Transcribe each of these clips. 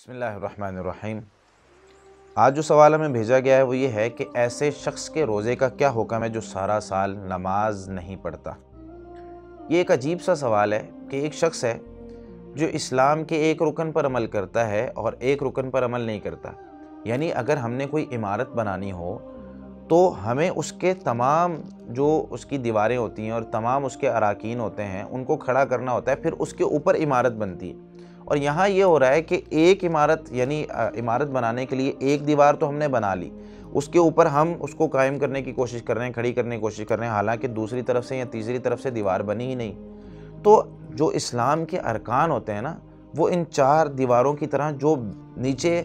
بسم اللہ الرحمن الرحیم۔ آج جو سوال ہمیں بھیجا گیا ہے وہ یہ ہے کہ ایسے شخص کے روزے کا کیا حکم ہے جو سارا سال نماز نہیں پڑھتا۔ یہ ایک عجیب سا سوال ہے کہ ایک شخص ہے جو اسلام کے ایک رکن پر عمل کرتا ہے اور ایک رکن پر عمل نہیں کرتا۔ یعنی اگر ہم نے کوئی عمارت بنانی ہو تو ہمیں اس کے تمام جو اس کی دیواریں ہوتی ہیں اور تمام اس کے اراکین ہوتے ہیں ان کو کھڑا کرنا ہوتا ہے، پھر اس کے اوپر عمارت بنتی ہے۔ اور یہاں یہ ہو رہا ہے کہ ایک عمارت یعنی عمارت بنانے کے لیے ایک دیوار تو ہم نے بنا لی، اس کے اوپر ہم اس کو قائم کرنے کی کوشش کر رہے ہیں، کھڑی کرنے کی کوشش کر رہے ہیں، حالانکہ دوسری طرف سے یا تیسری طرف سے دیوار بنی ہی نہیں۔ تو جو اسلام کے ارکان ہوتے ہیں نا، وہ ان چار دیواروں کی طرح جو نیچے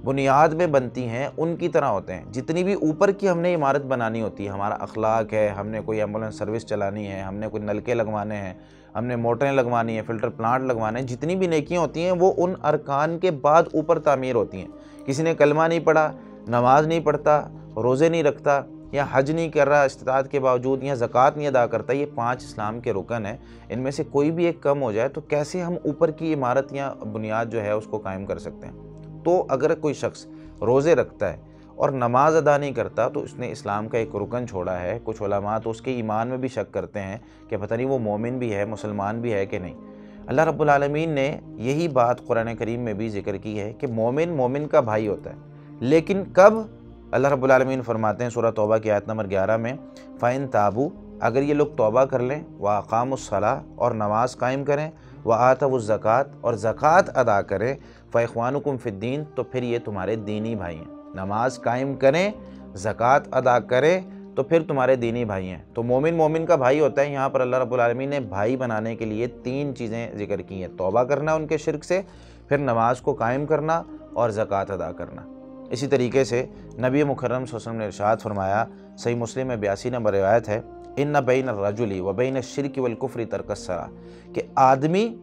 بنیاد میں بنتی ہیں ان کی طرح ہوتے ہیں۔ جتنی بھی اوپر کی ہم نے عمارت بنانی ہوتی ہے، ہمارا اخلاق ہے، ہم نے کوئی ایمبولینس سروس چلانی ہے، ہم نے کوئی نلکے لگوانے ہیں، ہم نے موٹریں لگوانی ہیں، فلٹر پلانٹ لگوانے ہیں، جتنی بھی نیکیاں ہوتی ہیں وہ ان ارکان کے بعد اوپر تعمیر ہوتی ہیں۔ کسی نے کلمہ نہیں پڑھا، نماز نہیں پڑھتا، روزے نہیں رکھتا، یا حج نہیں کر رہا استطاعت کے باوجود، یا زکوٰۃ نہیں ادا کرتا، یہ 5 اسلام کے رکن ہیں، ان میں سے کوئی بھی ایک کم ہو جائے تو کیسے ہم اوپر کی عمارت یا بنیاد جو ہے اس کو قائم کر سکتے ہیں۔ تو اگر کوئی شخص روزے رکھتا ہے اور نماز ادا نہیں کرتا تو اس نے اسلام کا ایک رکن چھوڑا ہے۔ کچھ علماء تو اس کے ایمان میں بھی شک کرتے ہیں کہ پتہ نہیں وہ مومن بھی ہے، مسلمان بھی ہے کہ نہیں۔ اللہ رب العالمین نے یہی بات قرآن کریم میں بھی ذکر کی ہے کہ مومن کا بھائی ہوتا ہے، لیکن کب؟ اللہ رب العالمین فرماتے ہیں سورہ توبہ کی آیت نمبر 11 میں، فَإِن تَابُوا، اگر یہ لوگ توبہ کر لیں، وَأَقَامُوا الصَّلَاةَ، اور نماز قائم کریں، وَآتَوُا الزَّكَاةَ، اور زکوٰۃ ادا کریں، فَإِخْوَانُكُمْ فِي الدِّينِ، تو پھر یہ تمہارے دینی بھائی ہیں۔ نماز قائم کریں، زکوٰۃ ادا کریں تو پھر تمہارے دینی بھائی ہیں۔ تو مومن کا بھائی ہوتا ہے۔ یہاں پر اللہ رب العالمین نے بھائی بنانے کے لیے 3 چیزیں ذکر کی ہیں: توبہ کرنا ان کے شرک سے، پھر نماز کو قائم کرنا اور زکوٰۃ ادا کرنا۔ اسی طریقے سے نبی مکرم صلی اللہ علیہ وسلم نے ارشاد فرمایا، صحیح مسلم میں 82 نمبر روایت ہے، ان بین الرجل و بین الشرک والکفر ترک الصلاۃ، کہ آدمی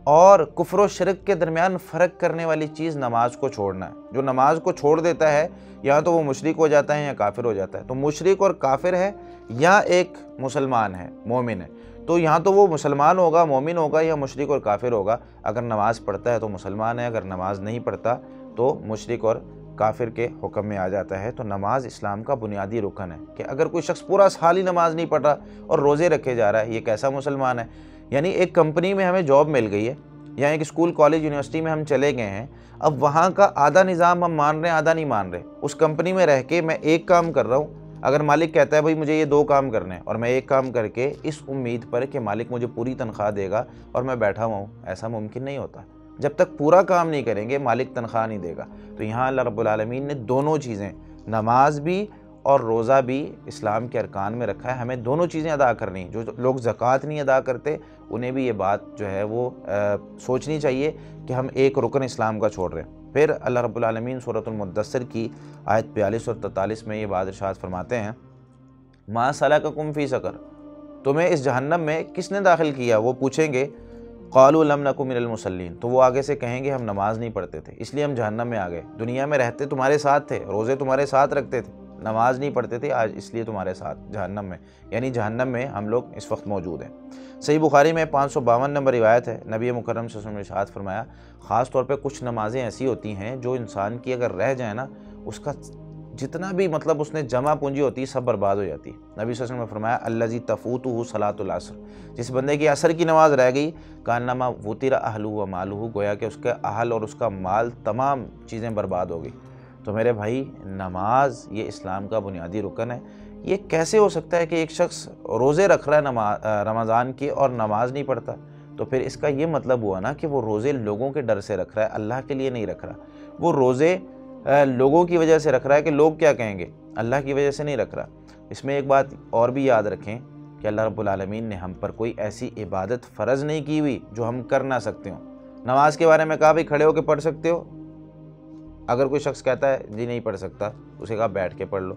اور کفر و شرک کے درمیان فرق کرنے والی چیز نماز کو چھوڑنا ہے۔ جو نماز کو چھوڑ دیتا ہے یا تو وہ مشرک ہو جاتا ہے یا کافر ہو جاتا ہے۔ تو مشرک اور کافر ہے یا ایک مسلمان ہے، مومن ہے، تو یہاں تو وہ مسلمان ہوگا، مومن ہوگا، یا مشرک اور کافر ہوگا۔ اگر نماز پڑھتا ہے تو مسلمان ہے، اگر نماز نہیں پڑھتا تو مشرک اور کافر کے حکم میں آ جاتا ہے۔ تو نماز اسلام کا بنیادی رکن ہے کہ اگر کوئی شخص پورا سال ہی نماز نہیں پڑھ رہا اور روزے رکھے جا رہا ہے، یہ کیسا مسلمان ہے؟ یعنی ایک کمپنی میں ہمیں جاب مل گئی ہے، یا ایک اسکول کالج یونیورسٹی میں ہم چلے گئے ہیں، اب وہاں کا آدھا نظام ہم مان رہے ہیں، آدھا نہیں مان رہے۔ اس کمپنی میں رہ کے میں ایک کام کر رہا ہوں، اگر مالک کہتا ہے بھائی مجھے یہ 2 کام کرنے ہیں، اور میں ایک کام کر کے اس امید پر کہ مالک مجھے پوری تنخواہ دے گا اور میں بیٹھا ہوا ہوں، ایسا ممکن نہیں ہوتا۔ جب تک پورا کام نہیں کریں گے مالک تنخواہ نہیں دے گا۔ تو یہاں اللہ رب العالمین نے دونوں چیزیں، نماز بھی اور روزہ بھی اسلام کے ارکان میں رکھا ہے۔ ہمیں دونوں چیزیں ادا کرنی ہیں۔ جو لوگ زکوٰۃ نہیں ادا کرتے انہیں بھی یہ بات جو ہے وہ سوچنی چاہیے کہ ہم ایک رکن اسلام کا چھوڑ رہے ہیں۔ پھر اللہ رب العالمین سورۃ المدثر کی آیت 42 اور 43 میں یہ بات ارشاد فرماتے ہیں، ما سلککم فی سقر، تمہیں اس جہنم میں کس نے داخل کیا؟ وہ پوچھیں گے، قالوا لم نک من المصلین، تو وہ آگے سے کہیں گے ہم نماز نہیں پڑھتے تھے اس لیے ہم جہنم میں آ گئے۔ دنیا میں رہتے تمہارے ساتھ تھے، روزے تمہارے ساتھ رکھتے تھے، نماز نہیں پڑھتے تھے، آج اس لیے تمہارے ساتھ جہنم میں، یعنی جہنم میں ہم لوگ اس وقت موجود ہیں۔ صحیح بخاری میں 552 نمبر روایت ہے، نبی مکرم صلی اللہ علیہ وسلم نے ارشاد فرمایا، خاص طور پہ کچھ نمازیں ایسی ہوتی ہیں جو انسان کی اگر رہ جائے نا، اس کا جتنا بھی مطلب اس نے جمع پونجی ہوتی ہے سب برباد ہو جاتی ہے۔ نبی صلی اللہ علیہ وسلم نے فرمایا، الذی تفوتہ صلاۃ العصر، جس بندے کی عصر کی نماز رہ گئی، کانما وطر اہلہ و مالہ، گویا کہ اس کے اہل اور اس کا مال تمام چیزیں برباد ہو گئی۔ تو میرے بھائی، نماز یہ اسلام کا بنیادی رکن ہے۔ یہ کیسے ہو سکتا ہے کہ ایک شخص روزے رکھ رہا ہے رمضان کے اور نماز نہیں پڑھتا؟ تو پھر اس کا یہ مطلب ہوا نا کہ وہ روزے لوگوں کے ڈر سے رکھ رہا ہے، اللہ کے لیے نہیں رکھ رہا۔ وہ روزے لوگوں کی وجہ سے رکھ رہا ہے کہ لوگ کیا کہیں گے، اللہ کی وجہ سے نہیں رکھ رہا۔ اس میں ایک بات اور بھی یاد رکھیں کہ اللہ رب العالمین نے ہم پر کوئی ایسی عبادت فرض نہیں کی ہوئی جو ہم کر نہ سکتے ہوں۔ نماز کے بارے میں کہا بھائی کھڑے ہو کے پڑھ سکتے ہو، اگر کوئی شخص کہتا ہے جی نہیں پڑھ سکتا، اسے کہا بیٹھ کے پڑھ لو،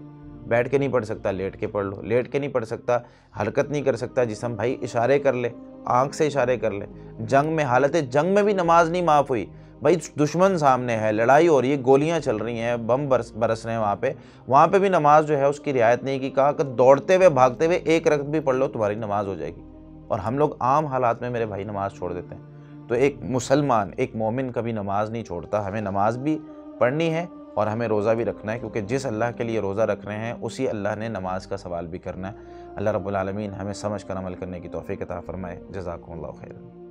بیٹھ کے نہیں پڑھ سکتا لیٹ کے پڑھ لو، لیٹ کے نہیں پڑھ سکتا حرکت نہیں کر سکتا جسم، بھائی اشارے کر لے، آنکھ سے اشارے کر لے۔ جنگ میں، حالت جنگ میں بھی نماز نہیں معاف ہوئی، بھائی دشمن سامنے ہے، لڑائی ہو رہی ہے، گولیاں چل رہی ہیں، بم برس رہے ہیں، وہاں پہ بھی نماز جو ہے اس کی رعایت نہیں کی، کہا کہ دوڑتے ہوئے بھاگتے ہوئے 1 رکعت بھی پڑھ لو تمہاری نماز ہو جائے گی۔ اور ہم لوگ عام حالات میں میرے بھائی نماز چھوڑ دیتے ہیں۔ تو ایک مسلمان، ایک مومن کبھی نماز نہیں چھوڑتا. ہمیں نماز بھی پڑھنی ہے اور ہمیں روزہ بھی رکھنا ہے، کیونکہ جس اللہ کے لیے روزہ رکھ رہے ہیں اسی اللہ نے نماز کا سوال بھی کرنا ہے. اللہ رب العالمین ہمیں سمجھ کر عمل کرنے کی توفیق عطا فرمائے. جزاکم اللہ خیر.